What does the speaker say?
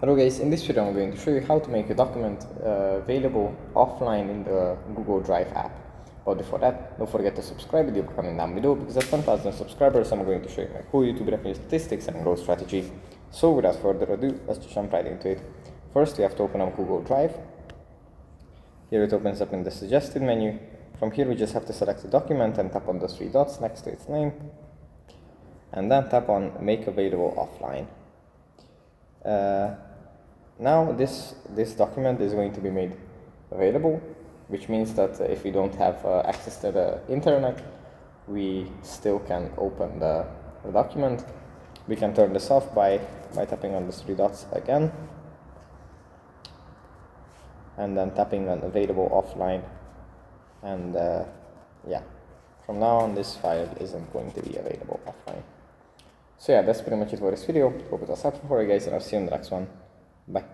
Hello guys, in this video I'm going to show you how to make a document available offline in the Google Drive app. But before that, don't forget to subscribe with the comment down below, because at 10,000 subscribers I'm going to show you my cool YouTube revenue statistics and growth strategy. So without further ado, let's just jump right into it. First we have to open up Google Drive. Here it opens up in the suggested menu. From here we just have to select the document and tap on the three dots next to its name. And then tap on make available offline. Now this document is going to be made available, which means that if we don't have access to the internet, we still can open the document. We can turn this off by tapping on the three dots again, and then tapping on available offline, and yeah, from now on this file isn't going to be available offline. So yeah, that's pretty much it for this video. Hope it was helpful for you guys, and I'll see you in the next one. Bye.